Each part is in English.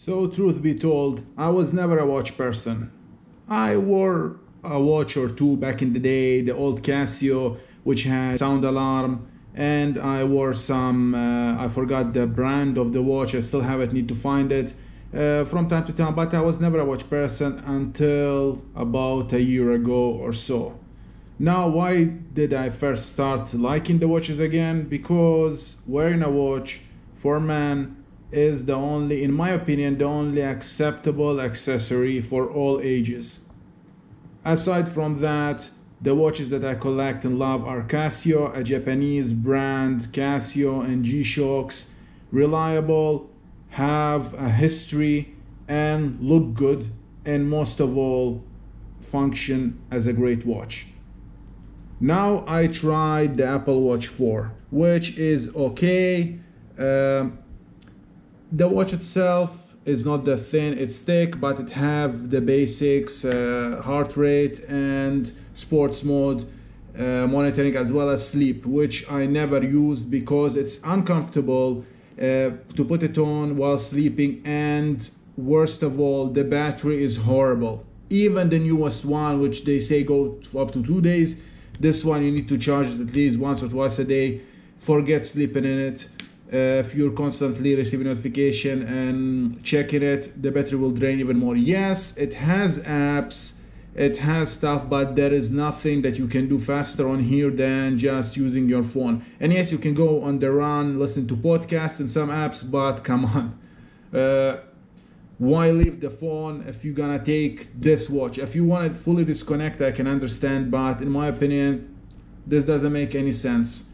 So, truth be told, I was never a watch person. I wore a watch or two back in the day, the old Casio, which had sound alarm, and I wore some, I forgot the brand of the watch, I still have it, need to find it, from time to time, but I was never a watch person until about a year ago or so. Now, why did I first start liking the watches again? Because wearing a watch for man is the only, in my opinion, the only acceptable accessory for all ages. Aside from that, the watches that I collect and love are Casio, a Japanese brand, Casio and G-Shocks, reliable, have a history, and look good, and most of all, function as a great watch. Now I tried the Apple Watch 4, which is okay. The watch itself is not that thin, it's thick, but it have the basics, heart rate and sports mode monitoring, as well as sleep, which I never used because it's uncomfortable to put it on while sleeping, and worst of all, the battery is horrible. Even the newest one, which they say go up to 2 days, this one you need to charge it at least once or twice a day. Forget sleeping in it. If you're constantly receiving notification and checking it, the battery will drain even more. Yes, it has apps, it has stuff, but there is nothing that you can do faster on here than just using your phone. And yes, you can go on the run, listen to podcasts and some apps, but come on. Why leave the phone if you're gonna take this watch? If you want it fully disconnected, I can understand, but in my opinion, this doesn't make any sense.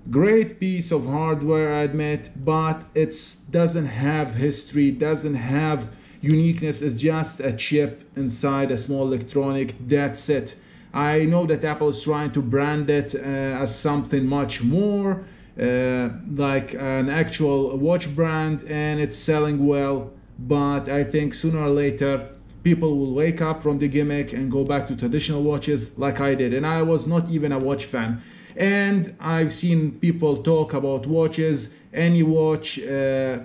Great piece of hardware, I admit, but it doesn't have history, doesn't have uniqueness. It's just a chip inside a small electronic, that's it. I know that Apple is trying to brand it as something much more, like an actual watch brand, and it's selling well, but I think sooner or later people will wake up from the gimmick and go back to traditional watches like I did. And I was not even a watch fan. And I've seen people talk about watches. Any watch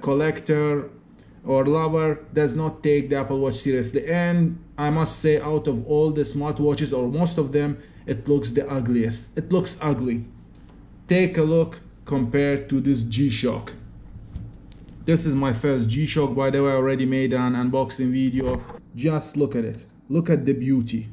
collector or lover does not take the Apple Watch seriously. And I must say, out of all the smartwatches, or most of them, it looks the ugliest. It looks ugly. Take a look compared to this G-Shock. This is my first G-Shock, by the way. I already made an unboxing video. Just look at it. Look at the beauty.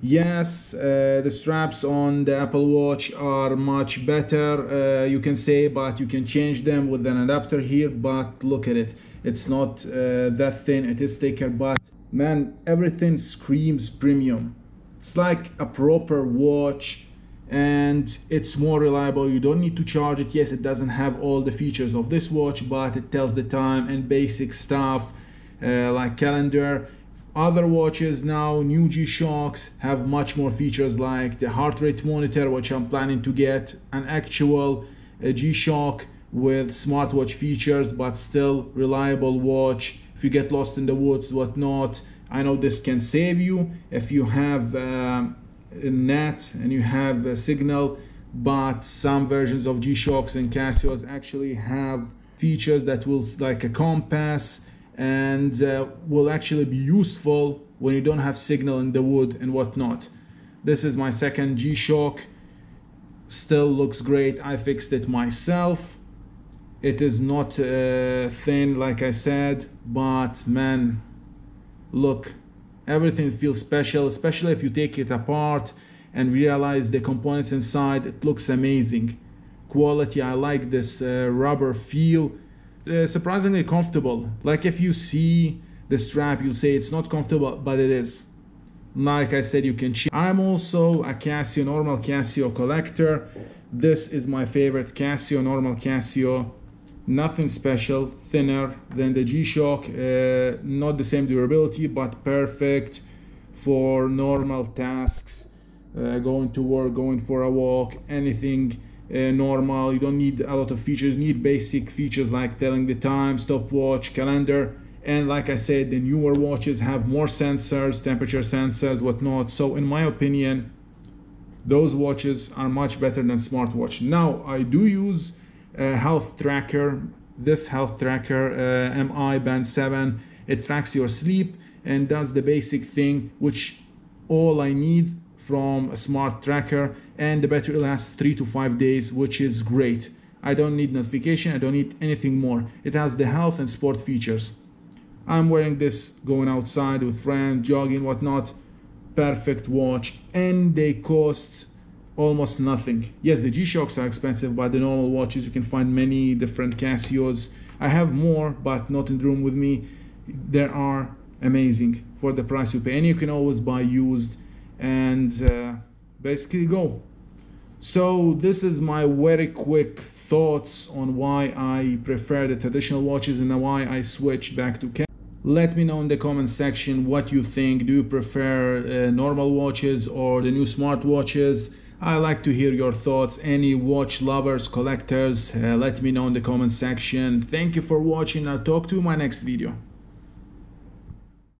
Yes, the straps on the Apple Watch are much better, you can say, but you can change them with an adapter here. But look at it. It's not that thin. It is thicker, but man, everything screams premium. It's like a proper watch, and it's more reliable. You don't need to charge it. Yes, it doesn't have all the features of this watch, but it tells the time and basic stuff like calendar. Other watches now, new G-Shocks, have much more features like the heart rate monitor, which I'm planning to get, an actual G-Shock with smartwatch features, but still reliable watch. If you get lost in the woods, whatnot, I know this can save you if you have a net and you have a signal, but some versions of G-Shocks and Casios actually have features that will, like a compass, and will actually be useful when you don't have signal in the wood and whatnot. This is my second G-Shock. Still looks great. I fixed it myself. It is not thin, like I said, but man, look, everything feels special, especially if you take it apart and realize the components inside. It looks amazing. Quality, I like this rubber feel. Surprisingly comfortable. Like if you see the strap, you'll say it's not comfortable, but it is. Like I said, you can cheat. I'm also a Casio, normal Casio collector. This is my favorite Casio, normal Casio. Nothing special, thinner than the G-Shock. Not the same durability, but perfect for normal tasks. Going to work, going for a walk, anything. Normal. You don't need a lot of features. You need basic features like telling the time, stopwatch, calendar, and like I said, the newer watches have more sensors, temperature sensors, whatnot. So in my opinion, those watches are much better than smartwatch. Now I do use a health tracker this health tracker, MI Band 7. It tracks your sleep and does the basic thing, which all I need from a smart tracker, and the battery lasts 3 to 5 days, which is great. I don't need notification, I don't need anything more. It has the health and sport features. I'm wearing this going outside with friends, jogging, whatnot. Perfect watch, and they cost almost nothing. Yes, the G-Shocks are expensive, but the normal watches, you can find many different Casios. I have more, but not in the room with me. They are amazing for the price you pay, and you can always buy used and basically go. So this is my very quick thoughts on why I prefer the traditional watches and why I switch back to Casio. Let me know in the comment section what you think. Do you prefer normal watches or the new smartwatches? I like to hear your thoughts. Any watch lovers, collectors, let me know in the comment section. Thank you for watching. I'll talk to you in my next video.